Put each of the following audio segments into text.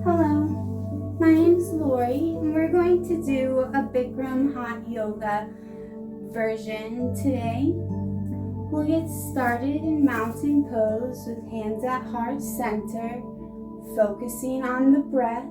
Hello, my name's Lori, and we're going to do a Bikram hot yoga version today. We'll get started in mountain pose with hands at heart center, focusing on the breath.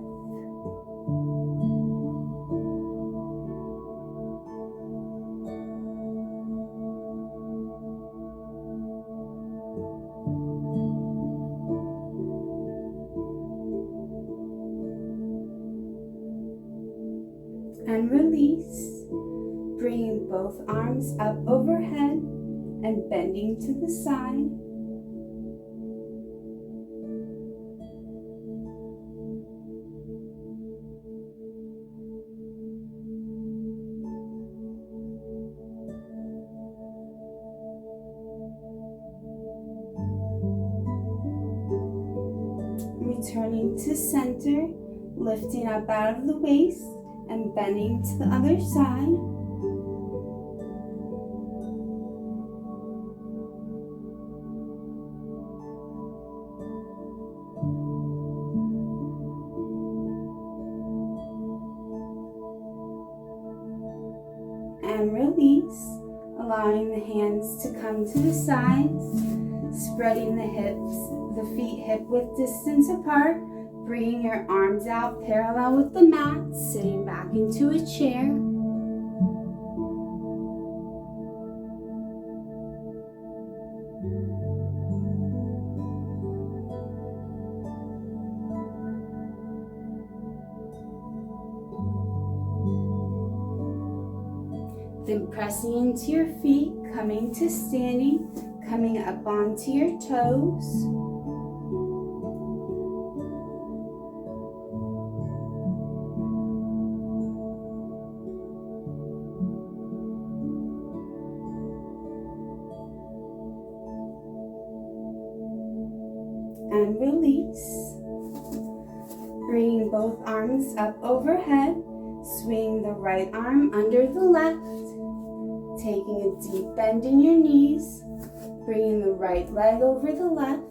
And release, bringing both arms up overhead and bending to the side. Returning to center, lifting up out of the waist and bending to the other side. And release, allowing the hands to come to the sides, spreading the feet hip width distance apart, bringing your arms out parallel with the mat, sitting back into a chair. Then pressing into your feet, coming to standing, coming up onto your toes. And release. Bringing both arms up overhead, swing the right arm under the left, taking a deep bend in your knees, bringing the right leg over the left.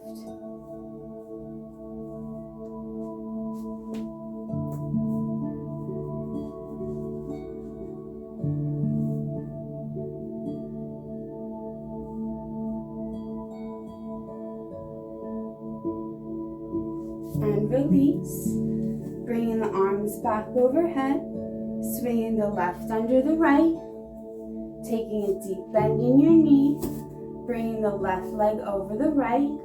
And release, bringing the arms back overhead, swinging the left under the right, taking a deep bend in your knee, bringing the left leg over the right.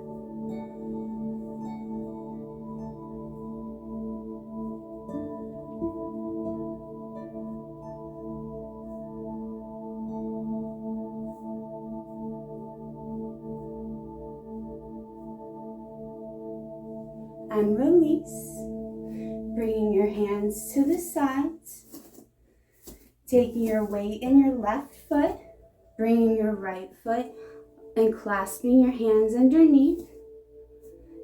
And release, bringing your hands to the sides, taking your weight in your left foot, bringing your right foot and clasping your hands underneath,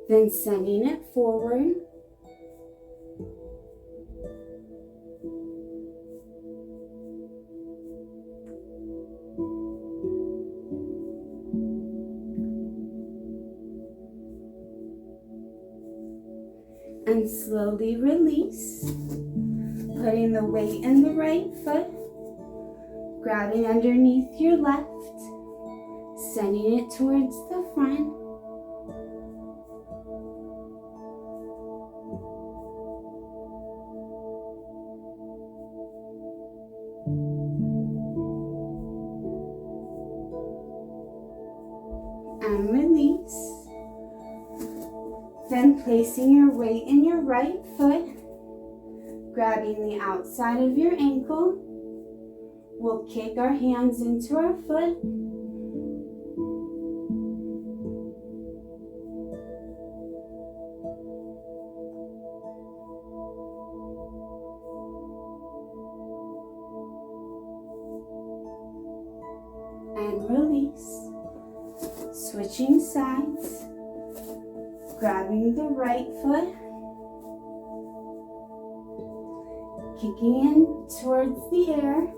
then sending it forward. And slowly release, putting the weight in the right foot, grabbing underneath your left, sending it towards the front. And release. Then placing your weight in your right foot, grabbing the outside of your ankle, we'll kick our hands into our foot. And release. Switching sides. Grabbing the right foot, kicking in towards the air,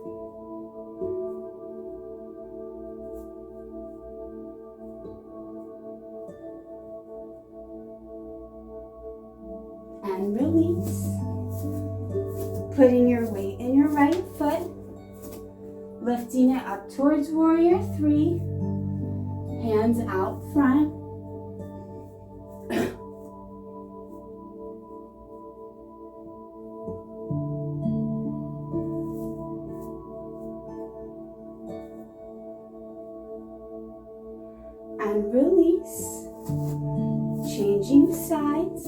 and release. Putting your weight in your right foot, lifting it up towards warrior three, hands out front. And release, changing sides,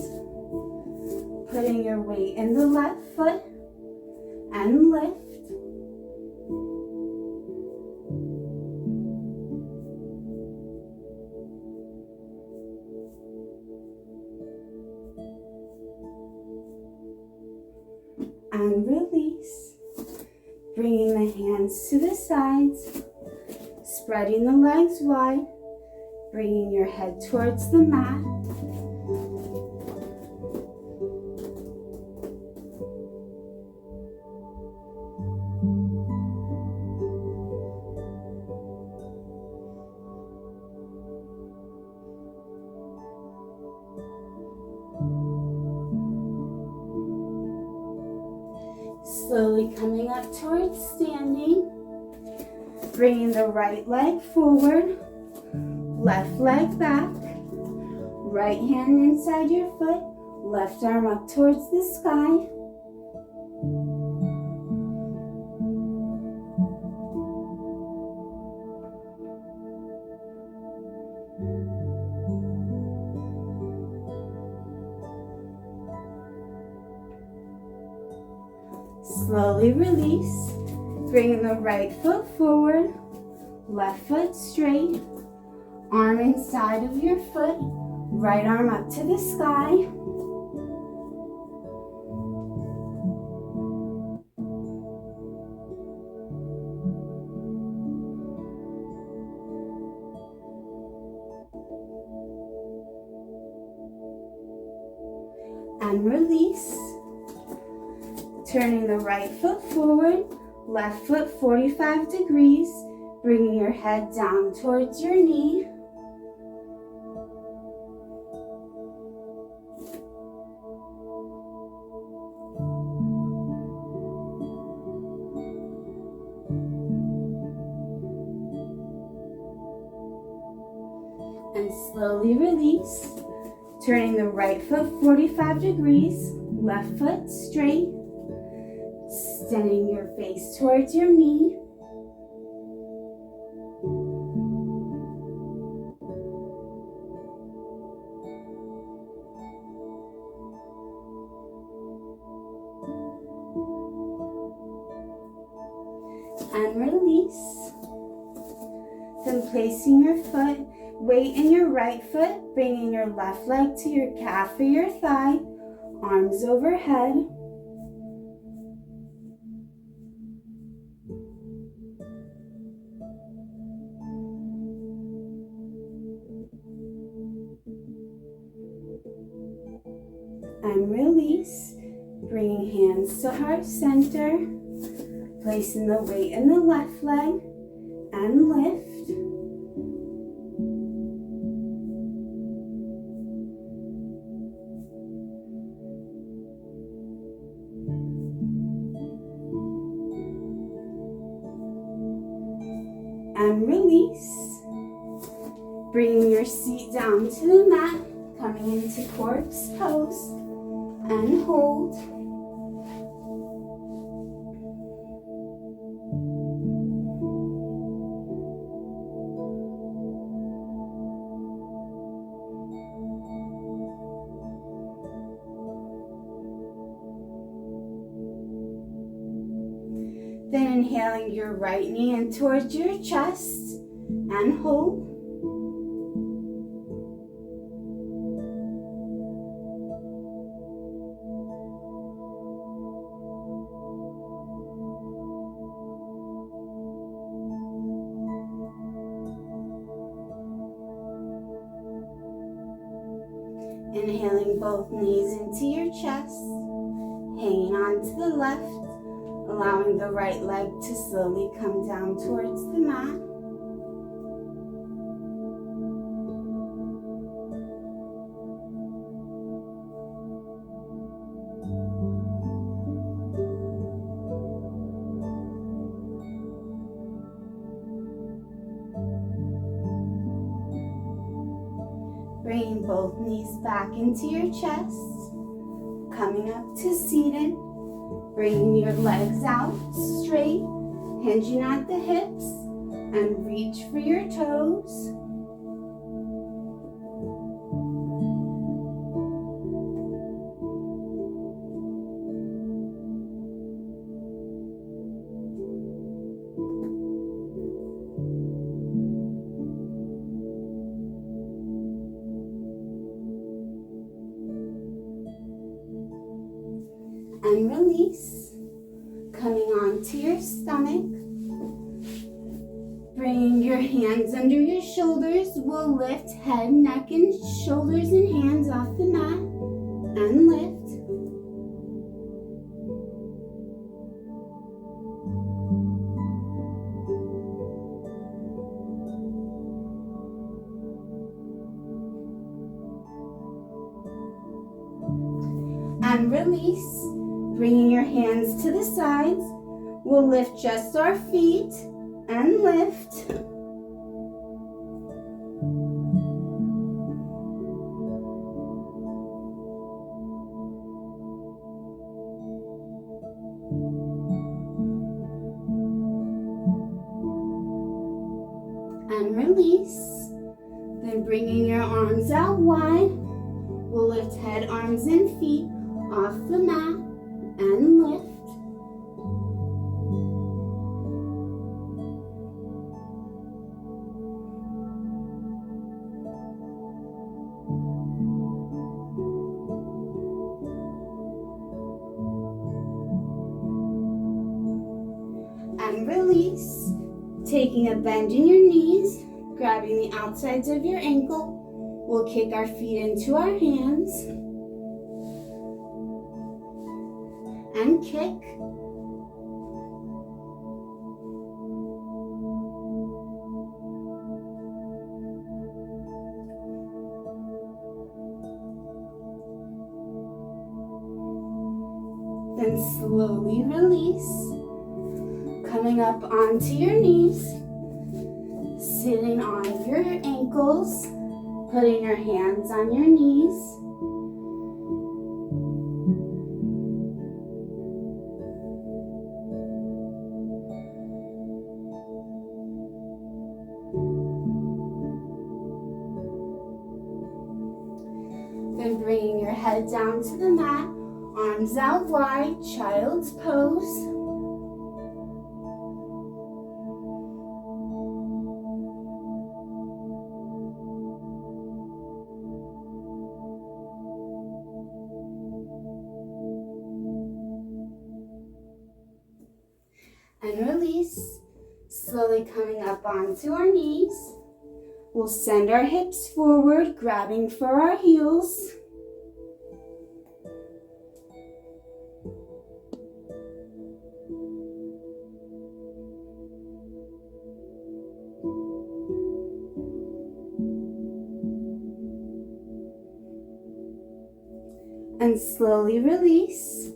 putting your weight in the left foot and lift. And release, bringing the hands to the sides, spreading the legs wide, bringing your head towards the mat. Slowly coming up towards standing, bringing the right leg forward, left leg back, right hand inside your foot, left arm up towards the sky. Slowly release, bringing the right foot forward, left foot straight, arm inside of your foot, right arm up to the sky. And release. Turning the right foot forward, left foot 45 degrees, bringing your head down towards your knee. And slowly release. Turning the right foot 45 degrees, left foot straight. Extending your face towards your knee. And release. Then placing your weight in your right foot, bringing your left leg to your calf or your thigh, arms overhead. And release, bringing hands to heart center, placing the weight in the left leg, and lift. And release, bringing your seat down to the mat, coming into corpse pose, and hold. Then inhaling your right knee in towards your chest, and hold. Inhaling both knees into your chest, hanging on to the left, allowing the right leg to slowly come down towards the mat. both knees back into your chest. Coming up to seated. Bringing your legs out straight. Hinging at the hips. And reach for your toes. And release. Coming onto your stomach. Bringing your hands under your shoulders. We'll lift head, neck, and shoulders and hands off the mat. And lift. And release. Bringing your hands to the sides. We'll lift just our feet and lift. And release. Then bringing your arms out wide. We'll lift head, arms, and feet off the mat and lift. And release. Taking a bend in your knees, grabbing the outsides of your ankle. We'll kick our feet into our hands and kick. Then slowly release, coming up onto your knees, sitting on your ankles, putting your hands on your knees. Then bringing your head down to the mat, arms out wide, child's pose. And release, slowly coming up onto our knees. We'll send our hips forward, grabbing for our heels. And slowly release.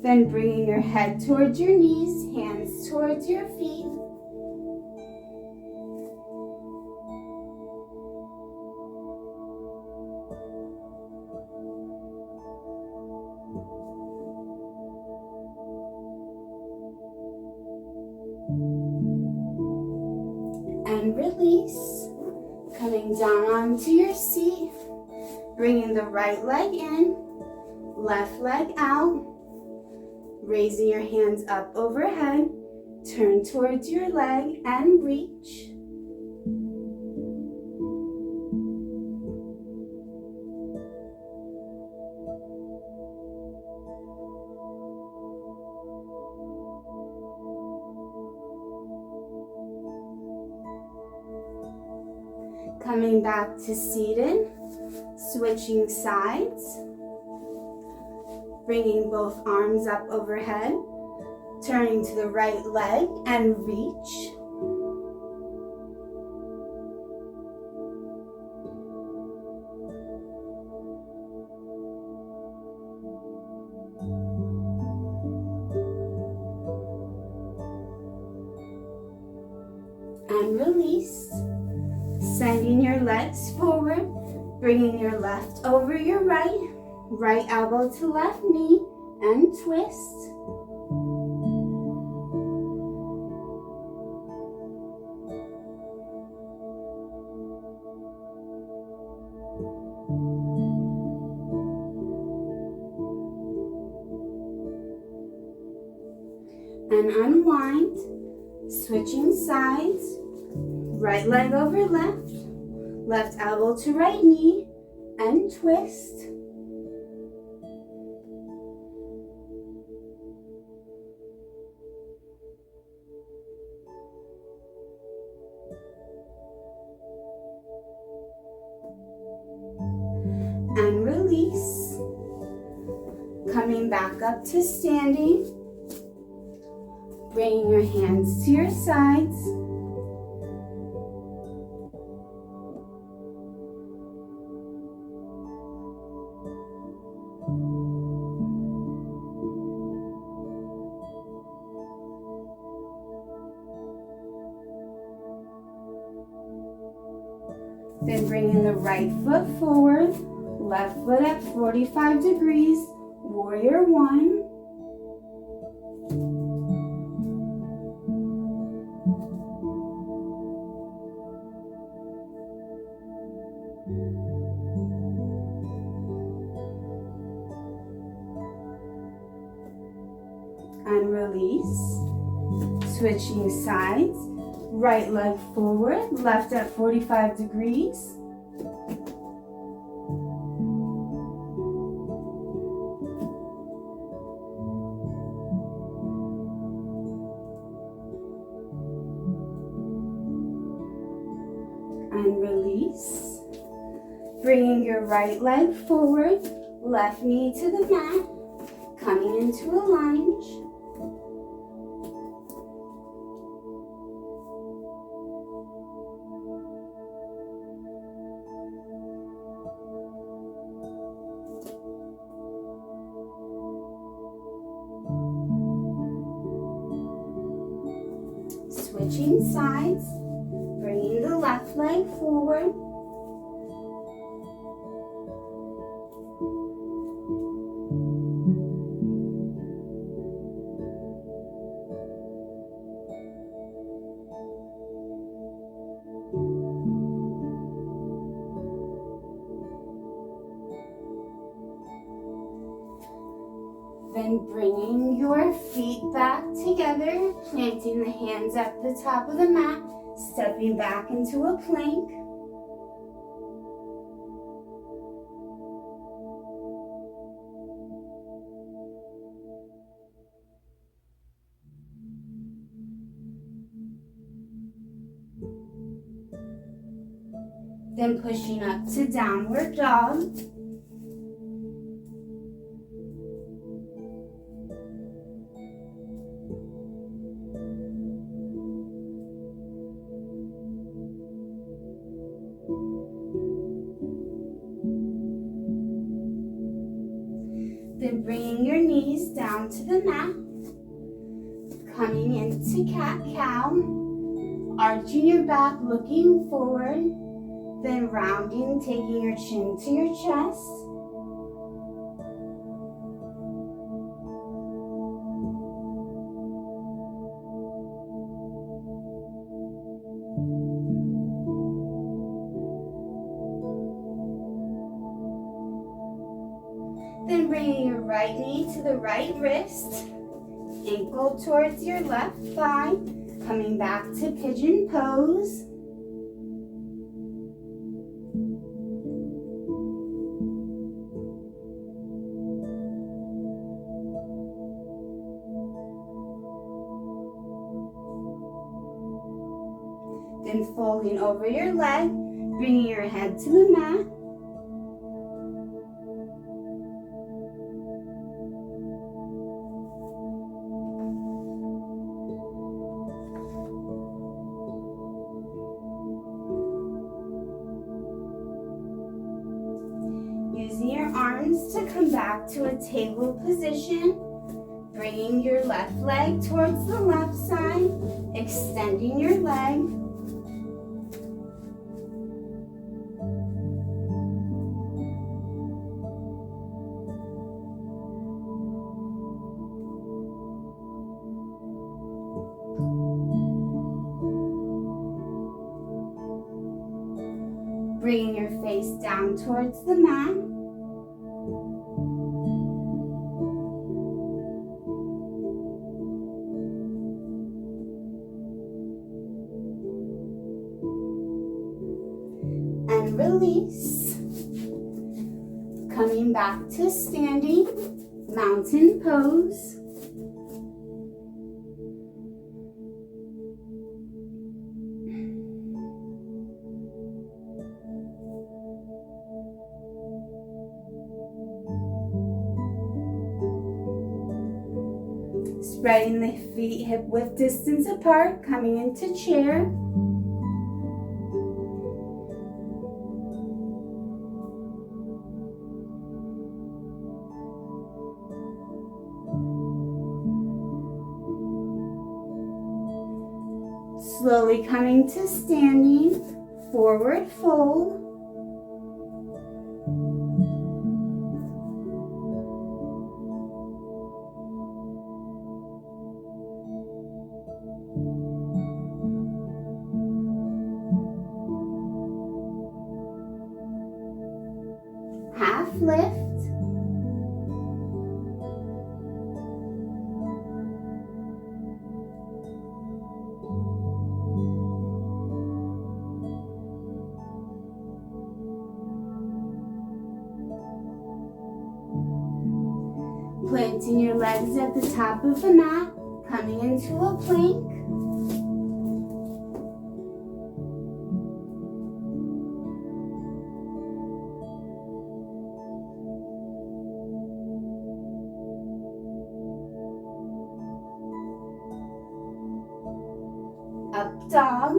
Then bringing your head towards your knees, hands towards your feet. And release. Coming down onto your seat. Bringing the right leg in, left leg out. Raising your hands up overhead, turn towards your leg and reach. Coming back to seated, switching sides. Bringing both arms up overhead, turning to the right leg and reach. And release, sending your legs forward, Bringing your left over your right, right elbow to left knee, and twist. And unwind, switching sides, right leg over left, left elbow to right knee, and twist. And release. Coming back up to standing. Bringing your hands to your sides. Then bringing the right foot forward, left foot at 45 degrees, warrior one. And release. Switching sides. Right leg forward, left at 45 degrees. And release. Bringing your right leg forward, left knee to the mat. Coming into a lunge. Switching sides, bringing the left leg forward. Then bringing your feet back together, planting the hands at the top of the mat, stepping back into a plank. Then pushing up to downward dog. Then bringing your knees down to the mat, coming into cat-cow, arching your back, looking forward, then rounding, taking your chin to your chest. Then bringing your right knee to the right wrist, ankle towards your left thigh, coming back to pigeon pose. Then folding over your leg, bringing your head to the mat. Using your arms to come back to a table position, bringing your left leg towards the left side, extending your leg. face down towards the mat. And release. Coming back to standing, mountain pose. Spreading the feet hip width distance apart, coming into chair. Slowly coming to standing, forward fold. Half lift. Planting your legs at the top of the mat, coming into a plank. Up dog.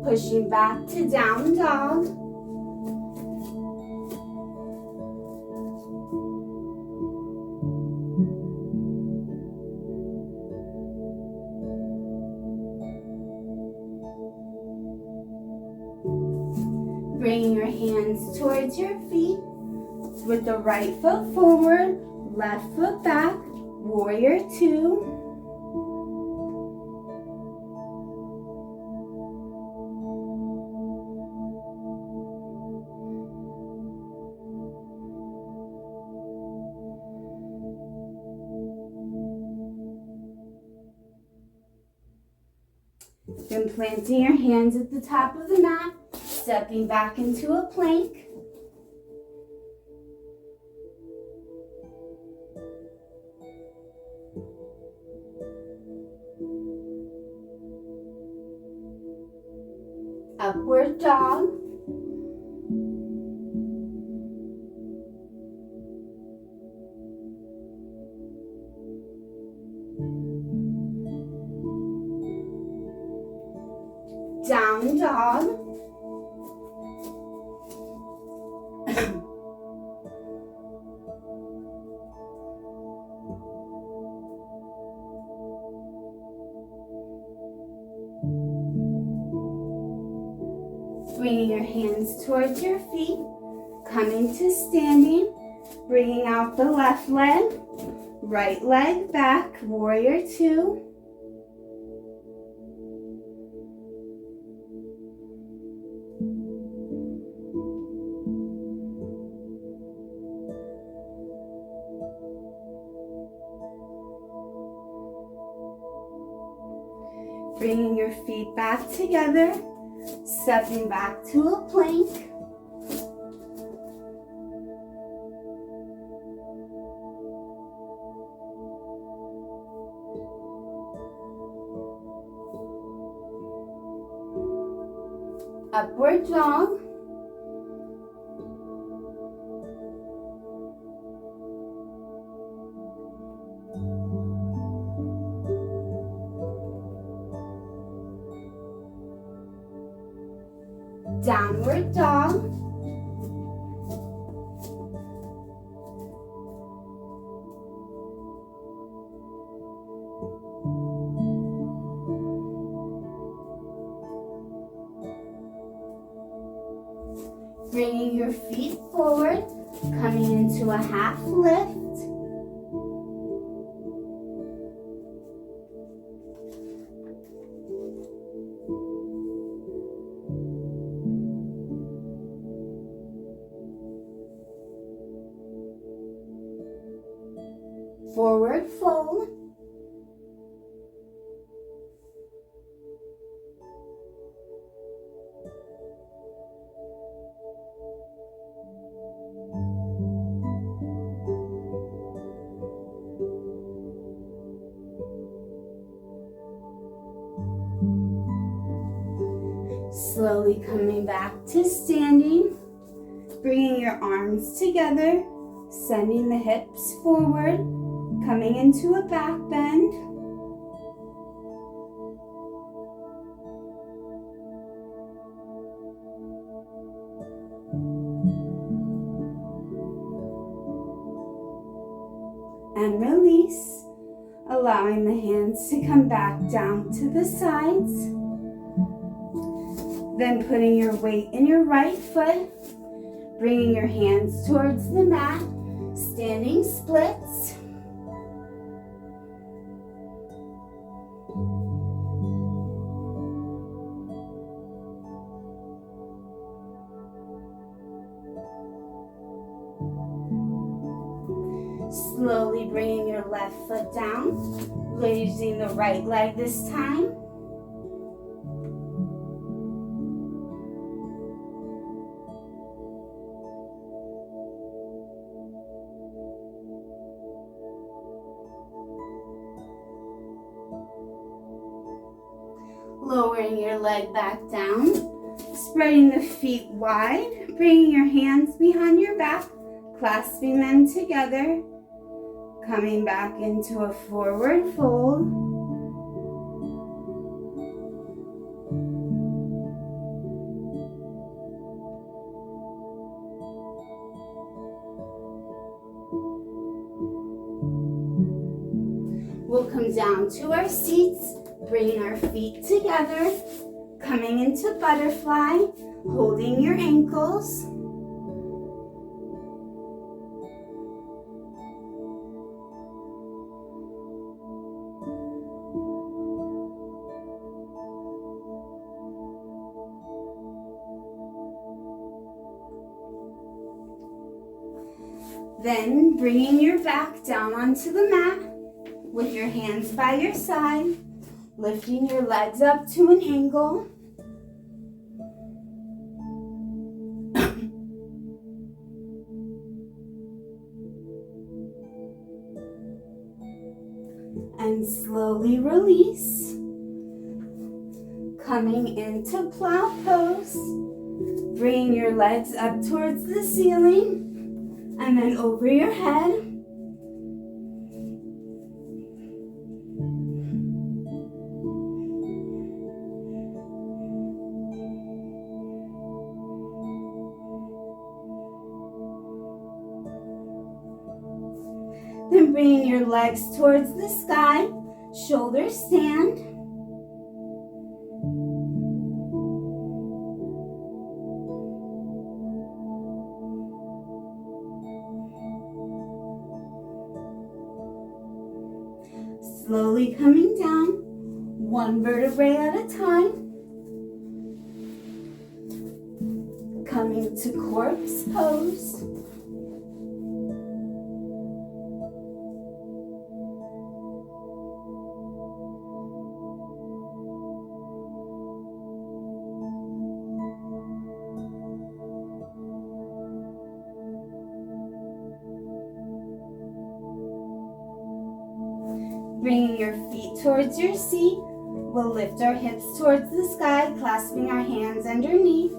Pushing back to down dog. Bringing your hands towards your feet with the right foot forward, left foot back, warrior two. Then planting your hands at the top of the mat, stepping back into a plank. Upward dog. Down dog. Bringing your hands towards your feet, coming to standing, bringing out the left leg, right leg back, warrior two. Bringing your feet back together, stepping back to a plank. Upward dog. Downward dog. a half lift. Forward fold. Slowly coming back to standing, bringing your arms together, sending the hips forward, coming into a back bend. And release, allowing the hands to come back down to the sides. Then putting your weight in your right foot, bringing your hands towards the mat, standing splits. Slowly bringing your left foot down, raising the right leg this time. Lowering your leg back down, spreading the feet wide, bringing your hands behind your back, clasping them together, coming back into a forward fold. We'll come down to our seats, bringing our feet together, coming into butterfly, holding your ankles. Then bringing your back down onto the mat with your hands by your side, lifting your legs up to an angle. And slowly release. Coming into plow pose, bringing your legs up towards the ceiling and then over your head. Then bringing your legs towards the sky, shoulders stand. Slowly coming down, one vertebrae at a time. Coming to corpse pose. Bringing your feet towards your seat, we'll lift our hips towards the sky, clasping our hands underneath.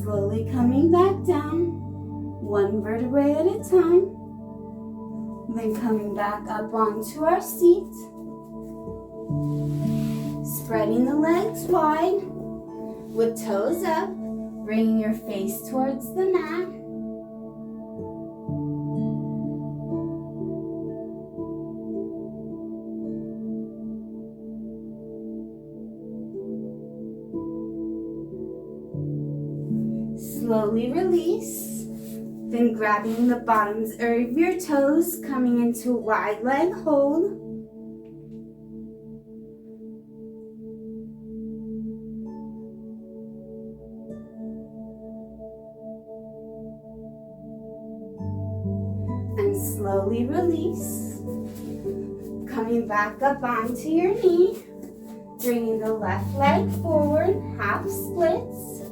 Slowly coming back down, one vertebrae at a time. Then coming back up onto our seat. Spreading the legs wide with toes up, bringing your face towards the mat. slowly release. Then grabbing the bottoms of your toes, coming into wide leg hold. And slowly release. Coming back up onto your knee. Bringing the left leg forward, half splits.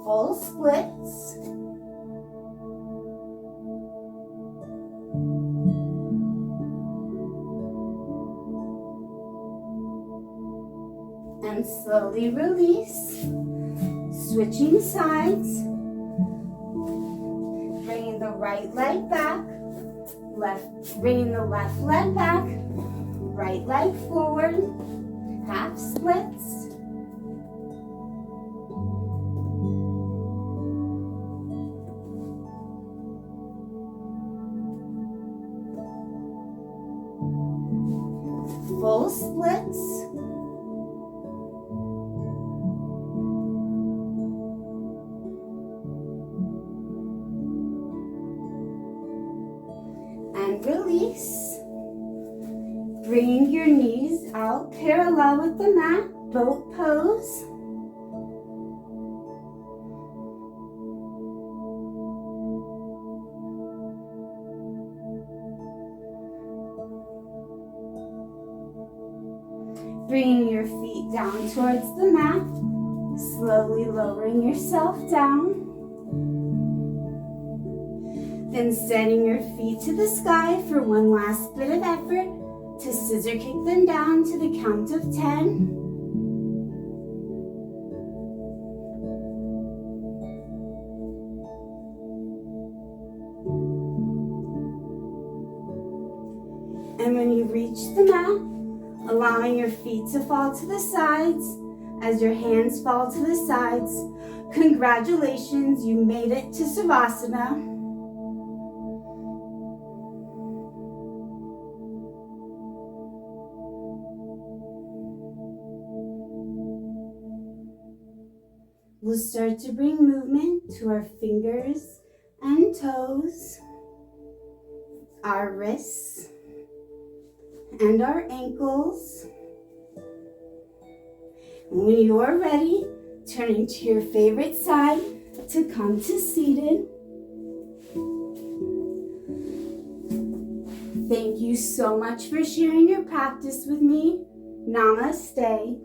Full splits. And slowly release. Switching sides. Bringing the right leg back. Bringing the left leg back. Right leg forward. Half splits. Full splits. And release. Bringing your knees out parallel with the mat, boat pose. Bringing your feet down towards the mat, slowly lowering yourself down. Then sending your feet to the sky for one last bit of effort to scissor kick them down to the count of 10. And when you reach the mat, allowing your feet to fall to the sides as your hands fall to the sides. Congratulations, you made it to Savasana. We'll start to bring movement to our fingers and toes, our wrists, and our ankles. When you are ready, turning to your favorite side to come to seated. Thank you so much for sharing your practice with me. Namaste.